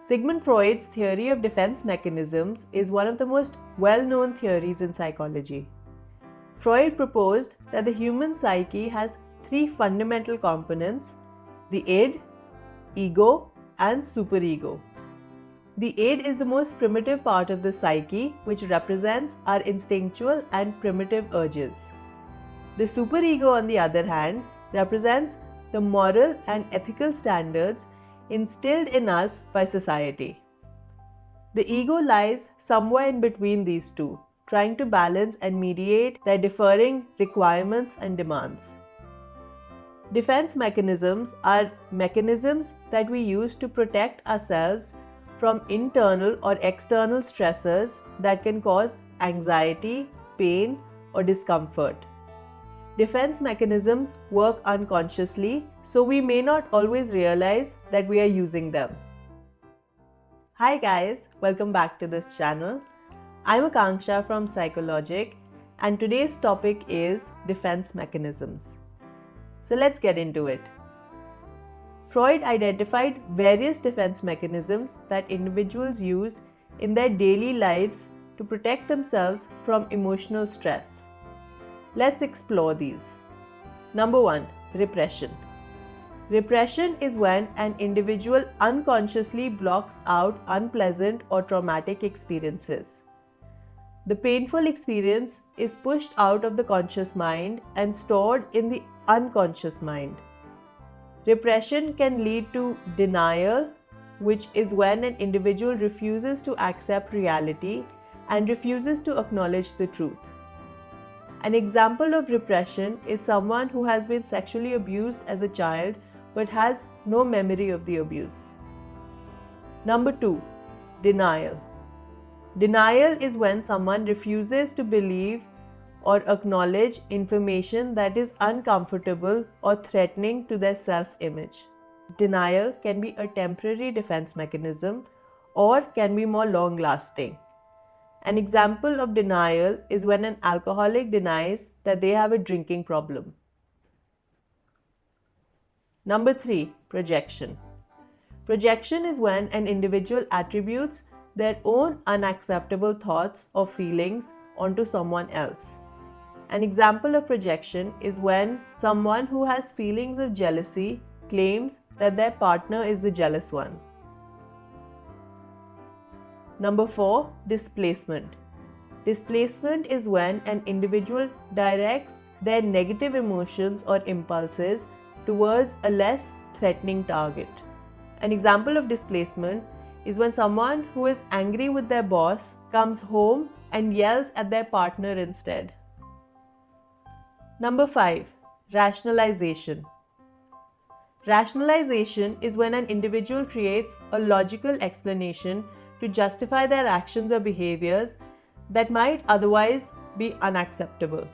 Sigmund Freud's theory of defense mechanisms is one of the most well-known theories in psychology. Freud proposed that the human psyche has three fundamental components: the id, ego, and superego. The id is the most primitive part of the psyche, which represents our instinctual and primitive urges. The superego, on the other hand, represents the moral and ethical standards instilled in us by society. The ego lies somewhere in between these two, trying to balance and mediate their differing requirements and demands. Defense mechanisms are mechanisms that we use to protect ourselves from internal or external stressors that can cause anxiety, pain, or discomfort. Defense mechanisms work unconsciously, so we may not always realize that we are using them. Hi guys, welcome back to this channel. I'm Akanksha from Psychoanalytic, and today's topic is defense mechanisms. So let's get into it. Freud identified various defense mechanisms that individuals use in their daily lives to protect themselves from emotional stress. Let's explore these. Number 1. Repression. Repression is when an individual unconsciously blocks out unpleasant or traumatic experiences. The painful experience is pushed out of the conscious mind and stored in the unconscious mind. Repression can lead to denial, which is when an individual refuses to accept reality and refuses to acknowledge the truth. An example of repression is someone who has been sexually abused as a child but has no memory of the abuse. Number 2. Denial. Denial is when someone refuses to believe or acknowledge information that is uncomfortable or threatening to their self-image. Denial can be a temporary defense mechanism or can be more long-lasting. An example of denial is when an alcoholic denies that they have a drinking problem. Number 3. Projection. Projection is when an individual attributes their own unacceptable thoughts or feelings onto someone else. An example of projection is when someone who has feelings of jealousy claims that their partner is the jealous one. Number 4. Displacement. Displacement is when an individual directs their negative emotions or impulses towards a less threatening target. An example of displacement is when someone who is angry with their boss comes home and yells at their partner instead. Number 5. Rationalization. Rationalization is when an individual creates a logical explanation to justify their actions or behaviors that might otherwise be unacceptable.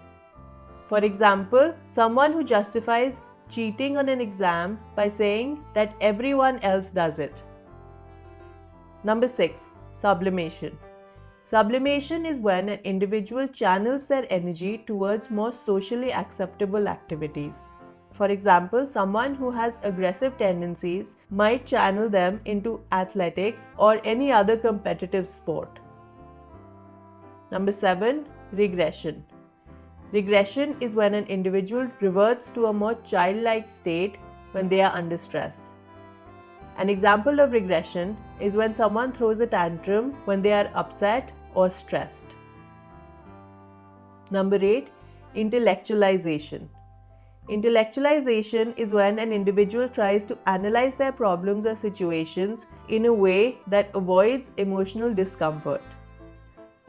For example, someone who justifies cheating on an exam by saying that everyone else does it. Number 6. Sublimation. Sublimation is when an individual channels their energy towards more socially acceptable activities. For example, someone who has aggressive tendencies might channel them into athletics or any other competitive sport. Number 7. Regression. Regression is when an individual reverts to a more childlike state when they are under stress. An example of regression is when someone throws a tantrum when they are upset or stressed. Number 8. Intellectualization. Intellectualization is when an individual tries to analyze their problems or situations in a way that avoids emotional discomfort.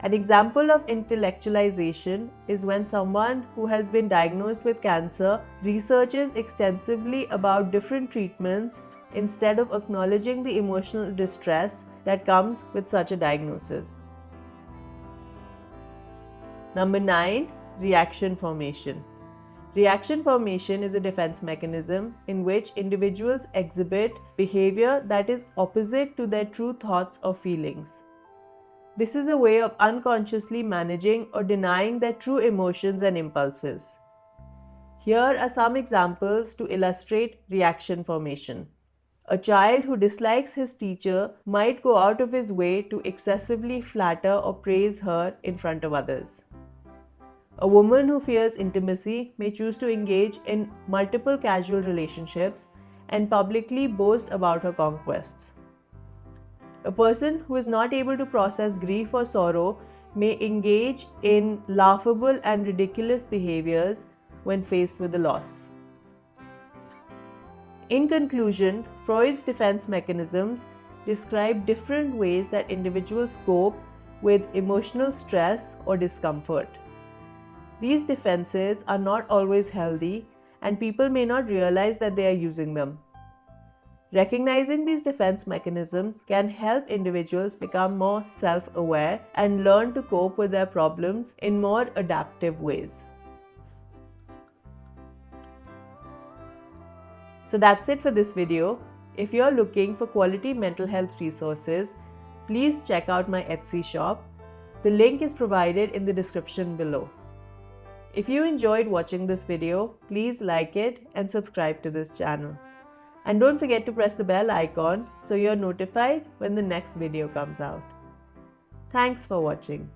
An example of intellectualization is when someone who has been diagnosed with cancer researches extensively about different treatments instead of acknowledging the emotional distress that comes with such a diagnosis. Number 9. Reaction formation. Reaction formation is a defense mechanism in which individuals exhibit behavior that is opposite to their true thoughts or feelings. This is a way of unconsciously managing or denying their true emotions and impulses. Here are some examples to illustrate reaction formation. A child who dislikes his teacher might go out of his way to excessively flatter or praise her in front of others. A woman who fears intimacy may choose to engage in multiple casual relationships and publicly boast about her conquests. A person who is not able to process grief or sorrow may engage in laughable and ridiculous behaviors when faced with a loss. In conclusion, Freud's defense mechanisms describe different ways that individuals cope with emotional stress or discomfort. These defenses are not always healthy, and people may not realize that they are using them. Recognizing these defense mechanisms can help individuals become more self-aware and learn to cope with their problems in more adaptive ways. So that's it for this video. If you're looking for quality mental health resources, please check out my Etsy shop. The link is provided in the description below. If you enjoyed watching this video, please like it and subscribe to this channel. And don't forget to press the bell icon so you're notified when the next video comes out. Thanks for watching.